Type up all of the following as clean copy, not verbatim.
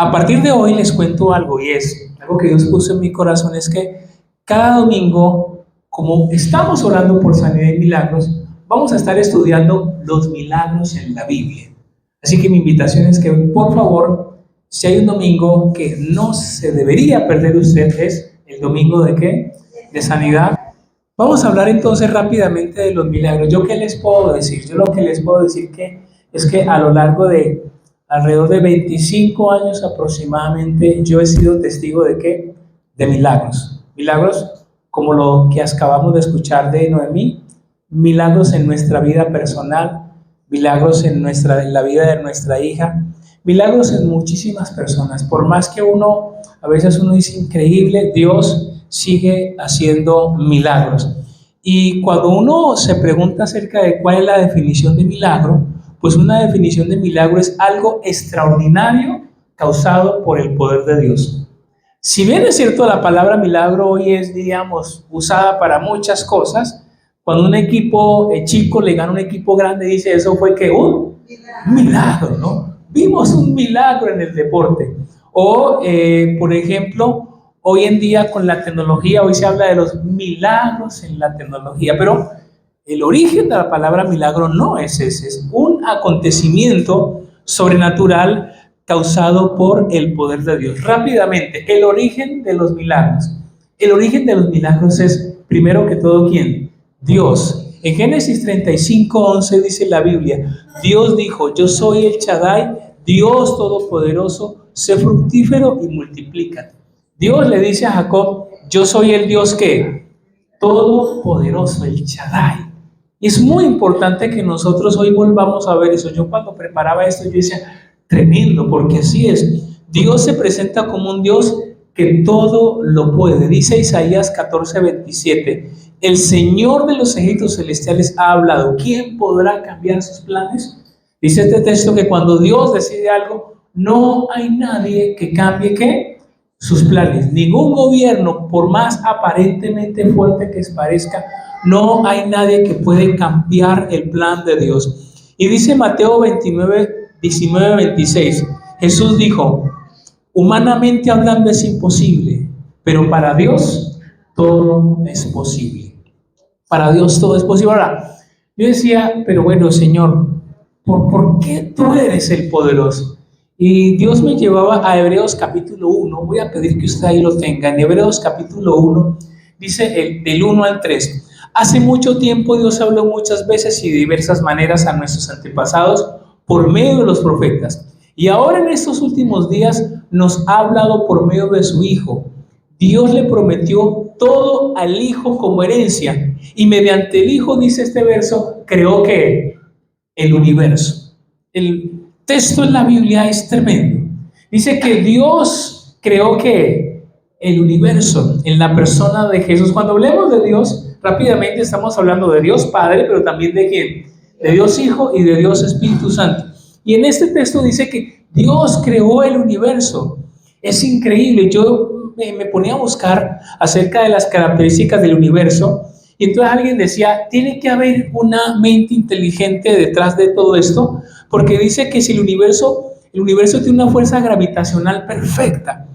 A partir de hoy les cuento algo, y es algo que Dios puso en mi corazón, es que cada domingo, como estamos orando por sanidad y milagros, vamos a estar estudiando los milagros en la Biblia. Así que mi invitación es que, por favor, si hay un domingo que no se debería perder usted, es el domingo ¿de qué? De sanidad. Vamos a hablar entonces rápidamente de los milagros. ¿Yo qué les puedo decir? Yo lo que les puedo decir es que a lo largo de alrededor de 25 años aproximadamente, yo he sido testigo ¿de qué? De milagros. Milagros como lo que acabamos de escuchar de Noemí, milagros en nuestra vida personal, milagros en la vida de nuestra hija, milagros en muchísimas personas. Por más que a veces uno dice increíble, Dios sigue haciendo milagros. Y cuando uno se pregunta acerca de cuál es la definición de milagro, pues una definición de milagro es algo extraordinario causado por el poder de Dios. Si bien es cierto, la palabra milagro hoy es, diríamos, usada para muchas cosas. Cuando un equipo chico le gana a un equipo grande, dice, eso fue que un milagro, ¿no? Vimos un milagro en el deporte. O, por ejemplo, hoy en día con la tecnología, hoy se habla de los milagros en la tecnología, pero el origen de la palabra milagro no es ese, es un acontecimiento sobrenatural causado por el poder de Dios. Rápidamente, el origen de los milagros. El origen de los milagros es, primero que todo, ¿quién? Dios. En Génesis 35:11 dice la Biblia, Dios dijo, yo soy el Shaddai, Dios Todopoderoso, sé fructífero y multiplícate. Dios le dice a Jacob, yo soy el Dios que Todopoderoso, el Shaddai. Y es muy importante que nosotros hoy volvamos a ver eso. Yo cuando preparaba esto, yo decía, tremendo, porque así es. Dios se presenta como un Dios que todo lo puede. Dice Isaías 14:27, el Señor de los ejércitos celestiales ha hablado. ¿Quién podrá cambiar sus planes? Dice este texto que cuando Dios decide algo, no hay nadie que cambie ¿qué? Sus planes. Ningún gobierno, por más aparentemente fuerte que parezca, no hay nadie que puede cambiar el plan de Dios. Y dice Mateo 19:26, Jesús dijo, humanamente hablando es imposible, pero para Dios todo es posible. Para Dios todo es posible. Ahora, yo decía, pero bueno, Señor, ¿por qué tú eres el poderoso? Y Dios me llevaba a Hebreos capítulo 1, voy a pedir que usted ahí lo tenga, en Hebreos capítulo 1, dice del 1 al 3, hace mucho tiempo Dios habló muchas veces y de diversas maneras a nuestros antepasados por medio de los profetas, y ahora en estos últimos días nos ha hablado por medio de su Hijo. Dios le prometió todo al Hijo como herencia, y mediante el Hijo, dice este verso, creó que el universo. El texto en la Biblia es tremendo. Dice que Dios creó que el universo en la persona de Jesús. Cuando hablemos de Dios, rápidamente estamos hablando de Dios Padre, pero también de ¿quién? De Dios Hijo y de Dios Espíritu Santo. Y en este texto dice que Dios creó el universo. Es increíble. Yo me ponía a buscar acerca de las características del universo. Y entonces alguien decía, tiene que haber una mente inteligente detrás de todo esto, porque dice que si el universo tiene una fuerza gravitacional perfecta.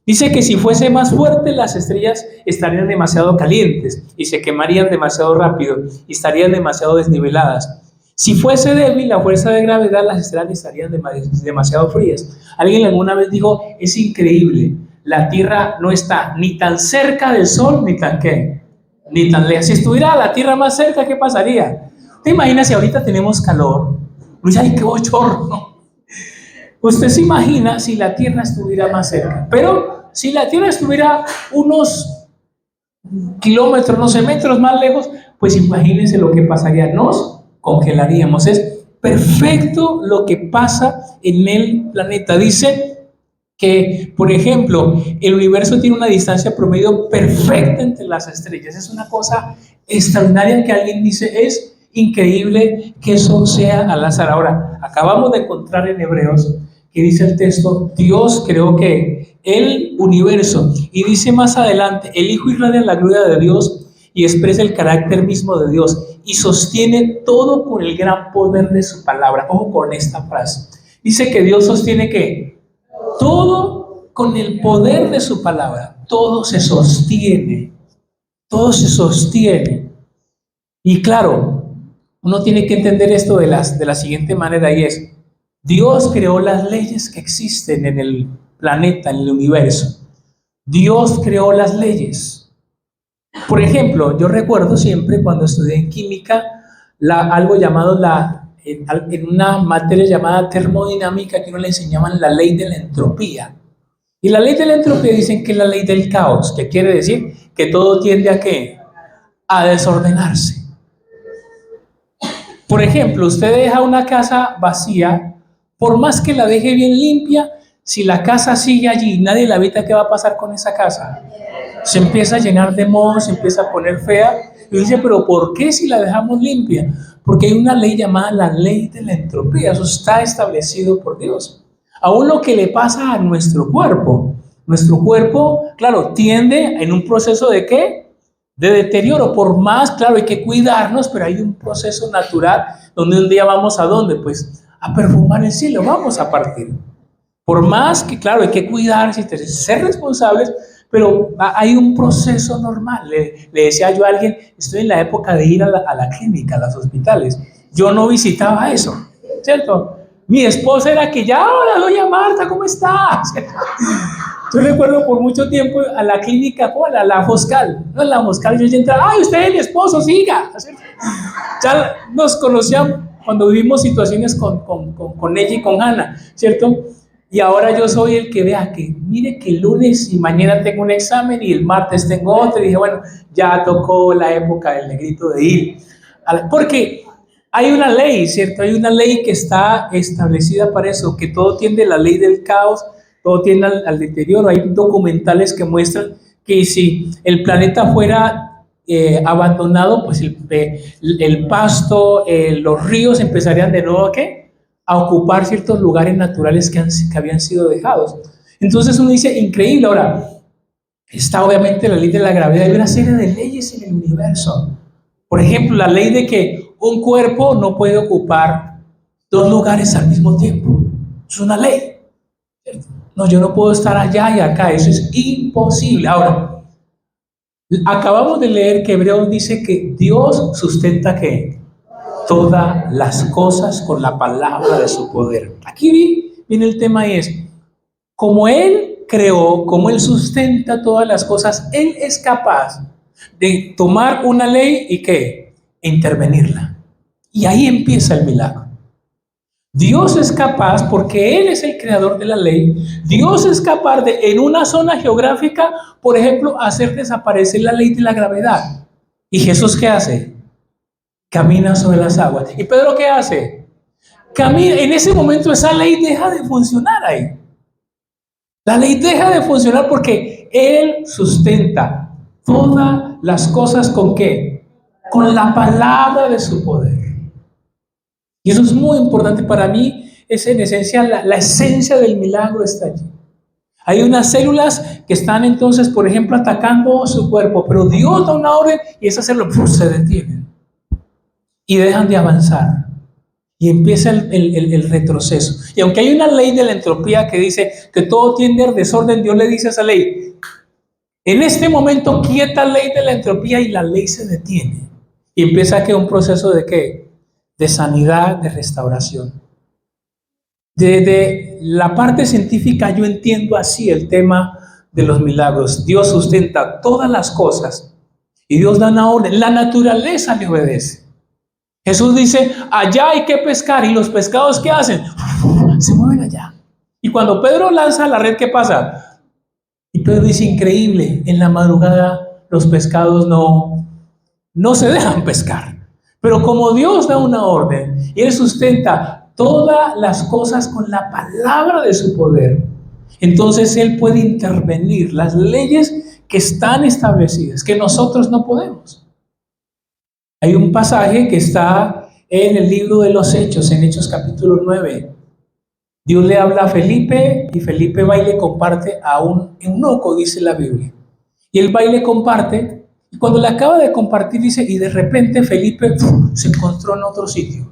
Dice que si fuese más fuerte, las estrellas estarían demasiado calientes y se quemarían demasiado rápido y estarían demasiado desniveladas. Si fuese débil la fuerza de gravedad, las estrellas estarían demasiado frías. Alguien alguna vez dijo, es increíble, la Tierra no está ni tan cerca del Sol, ni tan lejos. Si estuviera la Tierra más cerca, ¿qué pasaría? ¿Te imaginas si ahorita tenemos calor? Pues, ¡ay, qué bochorno! Usted se imagina si la Tierra estuviera más cerca. Pero si la Tierra estuviera unos kilómetros, no sé, metros más lejos, pues imagínense lo que pasaría. Nos congelaríamos. Es perfecto lo que pasa en el planeta. Dice que, por ejemplo, el universo tiene una distancia promedio perfecta entre las estrellas. Es una cosa extraordinaria que alguien dice, es increíble que eso sea al azar. Ahora, acabamos de encontrar en Hebreos que dice el texto, Dios creó que el universo, y dice más adelante, el Hijo irradia la gloria de Dios y expresa el carácter mismo de Dios y sostiene todo con el gran poder de su palabra. Ojo con esta frase. Dice que Dios sostiene ¿qué? Todo con el poder de su palabra. Todo se sostiene. Todo se sostiene. Y claro, uno tiene que entender esto de la siguiente manera, y es: Dios creó las leyes que existen en el planeta, en el universo. Dios creó las leyes. Por ejemplo, yo recuerdo siempre cuando estudié en química algo llamado en una materia llamada termodinámica, que no le enseñaban la ley de la entropía. Y la ley de la entropía dicen que es la ley del caos, que quiere decir que todo tiende a ¿qué? A desordenarse. Por ejemplo, usted deja una casa vacía, por más que la deje bien limpia, si la casa sigue allí y nadie la habita, ¿qué va a pasar con esa casa? Se empieza a llenar de moho, se empieza a poner fea. Y dice, pero ¿por qué si la dejamos limpia? Porque hay una ley llamada la ley de la entropía. Eso está establecido por Dios. Aún lo que le pasa a nuestro cuerpo, claro, tiende en un proceso de ¿qué? De deterioro. Por más, claro, hay que cuidarnos, pero hay un proceso natural donde un día vamos ¿a dónde? Pues a perfumar el cielo, vamos a partir. Por más que, claro, hay que cuidarse y ser responsables, pero hay un proceso normal. Le decía yo a alguien, estoy en la época de ir a la clínica, a los hospitales. Yo no visitaba eso, ¿cierto? Mi esposa era que ya, hola, doña Marta, ¿cómo estás? Yo recuerdo por mucho tiempo a la clínica, hola, la Foscal. No, la Foscal, yo ya entraba, ay, usted es mi esposo, siga. Ya nos conocíamos cuando vivimos situaciones con ella y con Ana, ¿cierto? Y ahora yo soy el que vea que, mire que el lunes y mañana tengo un examen y el martes tengo otro. Y dije, bueno, ya tocó la época del negrito de ir. Porque hay una ley, ¿cierto? Hay una ley que está establecida para eso, que todo tiende a la ley del caos, todo tiende al deterioro. Hay documentales que muestran que si el planeta fuera abandonado, pues el pasto, los ríos empezarían de nuevo a ocupar ciertos lugares naturales que habían sido dejados. Entonces uno dice, increíble. Ahora, está obviamente la ley de la gravedad. Hay una serie de leyes en el universo. Por ejemplo, la ley de que un cuerpo no puede ocupar dos lugares al mismo tiempo. Es una ley. No, yo no puedo estar allá y acá. Eso es imposible. Ahora, acabamos de leer que Hebreos dice que Dios sustenta ¿qué? Todas las cosas con la palabra de su poder. Aquí viene el tema, y es, como Él creó, como Él sustenta todas las cosas, Él es capaz de tomar una ley y ¿qué? Intervenirla. Y ahí empieza el milagro. Dios es capaz, porque Él es el creador de la ley, Dios es capaz de, en una zona geográfica, por ejemplo, hacer desaparecer la ley de la gravedad. ¿Y Jesús qué hace? Camina sobre las aguas. ¿Y Pedro qué hace? Camina. En ese momento esa ley deja de funcionar ahí. La ley deja de funcionar porque Él sustenta todas las cosas ¿con qué? Con la palabra de su poder. Y eso es muy importante para mí. Es en esencia la esencia del milagro está allí. Hay unas células que están entonces, por ejemplo, atacando su cuerpo, pero Dios da una orden y esas células se detienen y dejan de avanzar. Y empieza el retroceso. Y aunque hay una ley de la entropía que dice que todo tiende al desorden, Dios le dice a esa ley, en este momento quieta ley de la entropía, y la ley se detiene. Y empieza a quedar un proceso de ¿qué? De sanidad, de restauración. Desde la parte científica yo entiendo así el tema de los milagros. Dios sustenta todas las cosas y Dios da una orden. La naturaleza le obedece. Jesús dice, allá hay que pescar, y los pescados ¿qué hacen? Se mueven allá. Y cuando Pedro lanza la red, ¿qué pasa? Y Pedro dice, increíble, en la madrugada los pescados no se dejan pescar. Pero como Dios da una orden y Él sustenta todas las cosas con la palabra de su poder, entonces Él puede intervenir las leyes que están establecidas, que nosotros no podemos. Hay un pasaje que está en el libro de los Hechos, en Hechos capítulo 9. Dios le habla a Felipe y Felipe va y le comparte a un eunuco, dice la Biblia. Y él va y le comparte, y cuando le acaba de compartir dice, y de repente Felipe se encontró en otro sitio.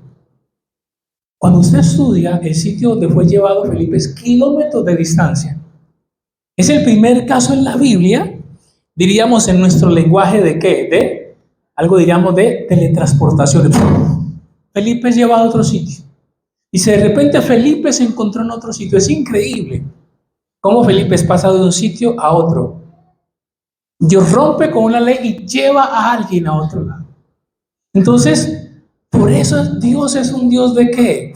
Cuando usted estudia el sitio donde fue llevado Felipe es kilómetros de distancia. Es el primer caso en la Biblia, diríamos en nuestro lenguaje de qué, de algo diríamos de teletransportación. Felipe es llevado a otro sitio. Y si de repente Felipe se encontró en otro sitio, es increíble cómo Felipe es pasado de un sitio a otro. Dios rompe con una ley y lleva a alguien a otro lado. Entonces, por eso Dios es un Dios de qué?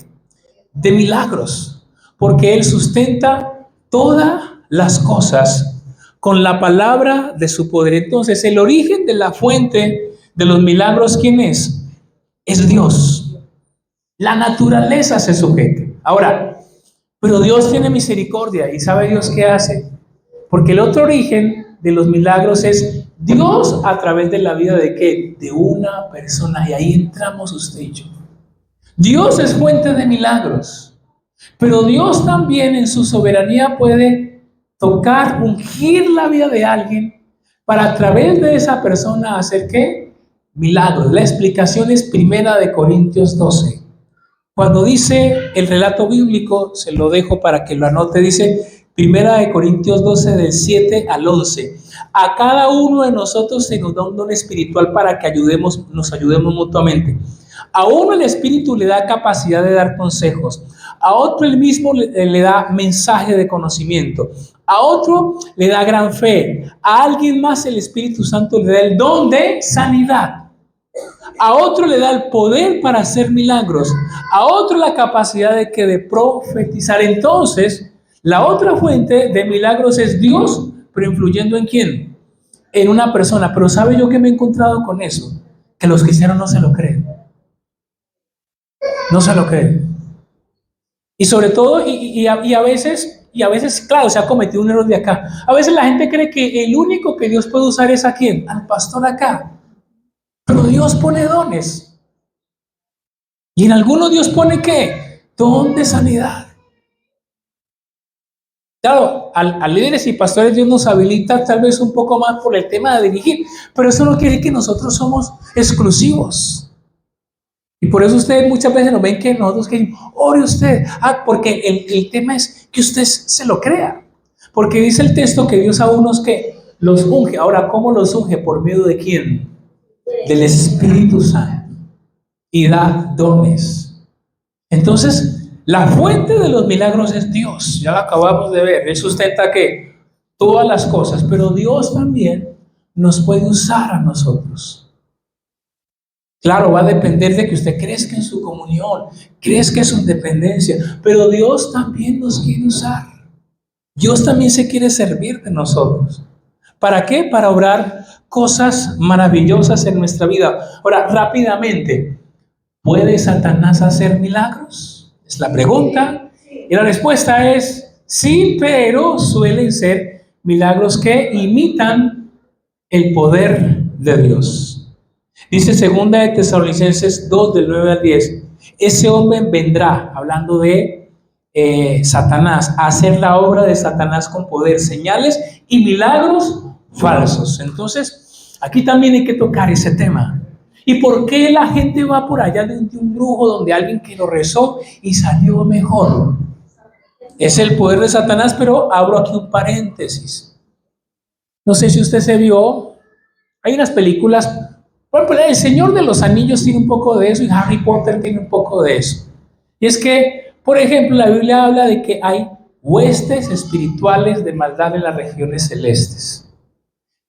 De milagros, porque Él sustenta todas las cosas con la palabra de su poder. Entonces, el origen de la fuente de los milagros, ¿quién es? Es Dios. La naturaleza se sujeta. Ahora, pero Dios tiene misericordia y ¿sabe Dios qué hace? Porque el otro origen de los milagros es Dios a través de la vida de qué? De una persona. Y ahí entramos usted y yo. Dios es fuente de milagros, pero Dios también en su soberanía puede tocar, ungir la vida de alguien para a través de esa persona hacer ¿qué? Milagros. La explicación es Primera de Corintios 12. Cuando dice el relato bíblico, se lo dejo para que lo anote, dice Primera de Corintios 12 del 7 al 11. A cada uno de nosotros se nos da un don espiritual para que nos ayudemos mutuamente. A uno el Espíritu le da capacidad de dar consejos, a otro el mismo le da mensaje de conocimiento, a otro le da gran fe, a alguien más el Espíritu Santo le da el don de sanidad, a otro le da el poder para hacer milagros, a otro la capacidad de profetizar. Entonces, la otra fuente de milagros es Dios, pero influyendo ¿en quién? En una persona. Pero ¿sabe yo qué me he encontrado con eso? Que los cristianos no se lo creen. No se lo creen. Y sobre todo, y a veces, claro, se ha cometido un error de acá. A veces la gente cree que el único que Dios puede usar es ¿a quién? Al pastor acá. Pero Dios pone dones. Y en algunos Dios pone ¿qué? Don de sanidad. Claro, a líderes y pastores Dios nos habilita tal vez un poco más por el tema de dirigir, pero eso no quiere decir que nosotros somos exclusivos. Y por eso ustedes muchas veces nos ven que nosotros queremos, ore usted. Porque el tema es que usted se lo crea. Porque dice el texto que Dios a unos que los unge. Ahora, ¿cómo los unge? ¿Por medio de quién? Del Espíritu Santo. Y da dones. Entonces, la fuente de los milagros es Dios. Ya lo acabamos de ver. Él sustenta que todas las cosas. Pero Dios también nos puede usar a nosotros. Claro, va a depender de que usted crezca en su comunión, crezca en su dependencia, pero Dios también nos quiere usar. Dios también se quiere servir de nosotros. ¿Para qué? Para obrar cosas maravillosas en nuestra vida. Ahora, rápidamente, ¿puede Satanás hacer milagros? Es la pregunta. Y la respuesta es sí, pero suelen ser milagros que imitan el poder de Dios. Dice segunda de Tesalonicenses 2 del 9 al 10. Ese hombre vendrá, hablando de Satanás, a hacer la obra de Satanás con poder, señales y milagros falsos. Entonces, aquí también hay que tocar ese tema. ¿Y por qué la gente va por allá de un brujo donde alguien que lo rezó y salió mejor? Es el poder de Satanás, pero abro aquí un paréntesis. No sé si usted se vio, hay unas películas. Bueno, pues El Señor de los Anillos tiene un poco de eso y Harry Potter tiene un poco de eso. Y es que, por ejemplo, la Biblia habla de que hay huestes espirituales de maldad en las regiones celestes.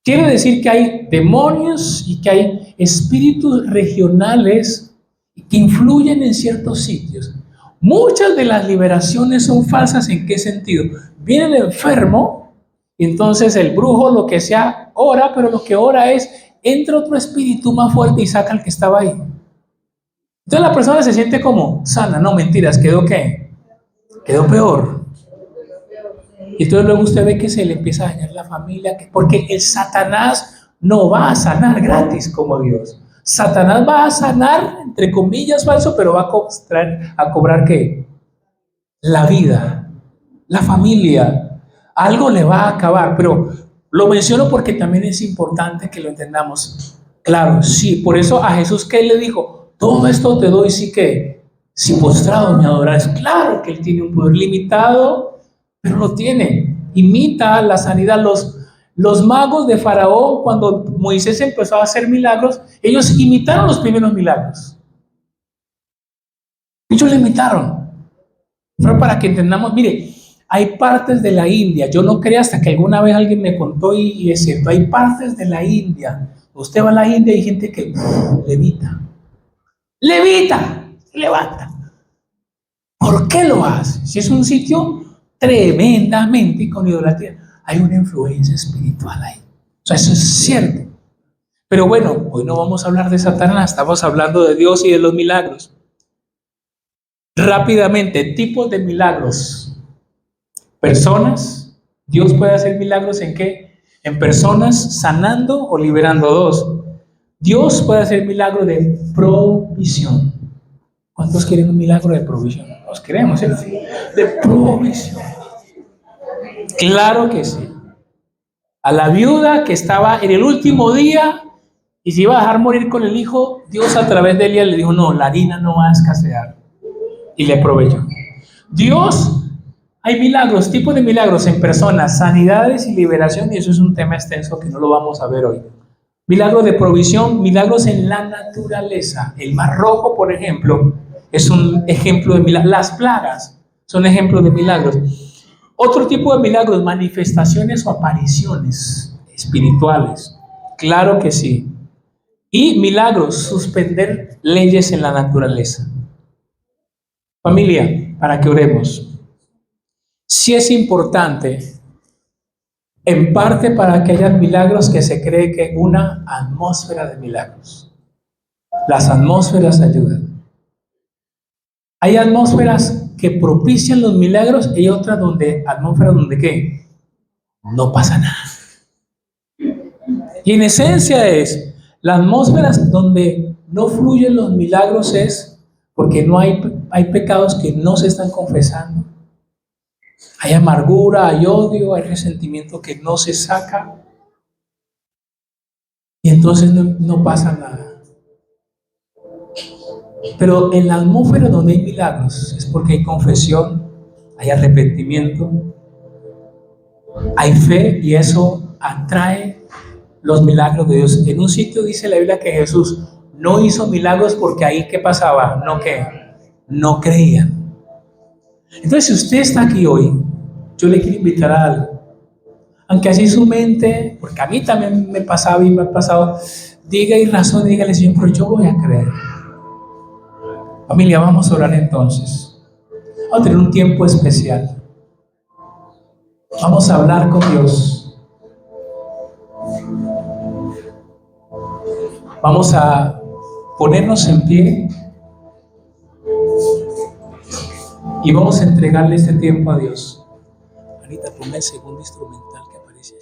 Quiere decir que hay demonios y que hay espíritus regionales que influyen en ciertos sitios. Muchas de las liberaciones son falsas. ¿En qué sentido? Viene el enfermo y entonces el brujo lo que sea ora, pero lo que ora es entra otro espíritu más fuerte y saca al que estaba ahí. Entonces la persona se siente como sana. No, mentiras, ¿quedó qué? Quedó peor. Y entonces luego usted ve que se le empieza a dañar la familia, porque el Satanás no va a sanar gratis como Dios. Satanás va a sanar, entre comillas, falso, pero va a cobrar ¿qué? La vida, la familia. Algo le va a acabar, pero lo menciono porque también es importante que lo entendamos. Claro, sí, por eso a Jesús, ¿qué le dijo? Todo esto te doy, sí que Si postrado me adoráis, claro que Él tiene un poder limitado, pero lo tiene. Imita la sanidad. Los magos de Faraón, cuando Moisés empezó a hacer milagros, ellos imitaron los primeros milagros. Ellos lo imitaron. Pero para que entendamos, mire, hay partes de la India, yo no creía hasta que alguna vez alguien me contó y es cierto, hay partes de la India. Usted va a la India y hay gente que levita, levanta. ¿Por qué lo hace? Si es un sitio tremendamente con idolatría, hay una influencia espiritual ahí. O sea, eso es cierto. Pero bueno, hoy no vamos a hablar de Satanás, estamos hablando de Dios y de los milagros. Rápidamente, tipos de milagros. Personas, Dios puede hacer milagros ¿en qué? En personas sanando o liberando. Dos, Dios puede hacer milagros de provisión. ¿Cuántos quieren un milagro de provisión? Los queremos, ¿cierto? De provisión. Claro que sí. A la viuda que estaba en el último día y se iba a dejar morir con el hijo, Dios a través de Elías le dijo, no, la harina no va a escasear. Y le proveyó. Dios, hay milagros, tipos de milagros en personas, sanidades y liberación, y eso es un tema extenso que no lo vamos a ver hoy. Milagros de provisión, milagros en la naturaleza. El Mar Rojo, por ejemplo, es un ejemplo de milagros. Las plagas son ejemplos de milagros. Otro tipo de milagros, manifestaciones o apariciones espirituales. Claro que sí. Y milagros, suspender leyes en la naturaleza. Familia, para que oremos. Sí es importante, en parte para que haya milagros, que se cree que una atmósfera de milagros. Las atmósferas ayudan. Hay atmósferas que propician los milagros y hay otras atmósferas donde ¿qué? No pasa nada. Y en esencia es, las atmósferas donde no fluyen los milagros es porque no hay pecados que no se están confesando. Hay amargura, hay odio, hay resentimiento que no se saca. Y entonces no pasa nada. Pero en la atmósfera donde hay milagros es porque hay confesión, hay arrepentimiento, hay fe y eso atrae los milagros de Dios. En un sitio dice la Biblia que Jesús no hizo milagros porque ahí ¿qué pasaba? No creían. Entonces, si usted está aquí hoy, yo le quiero invitar a algo. Aunque así su mente, porque a mí también me pasaba y me ha pasado, diga y razón, dígale, Señor, pero yo voy a creer. Familia, vamos a orar entonces. Vamos a tener un tiempo especial. Vamos a hablar con Dios. Vamos a ponernos en pie y vamos a entregarle este tiempo a Dios. Ahorita ponme el segundo instrumental que aparece.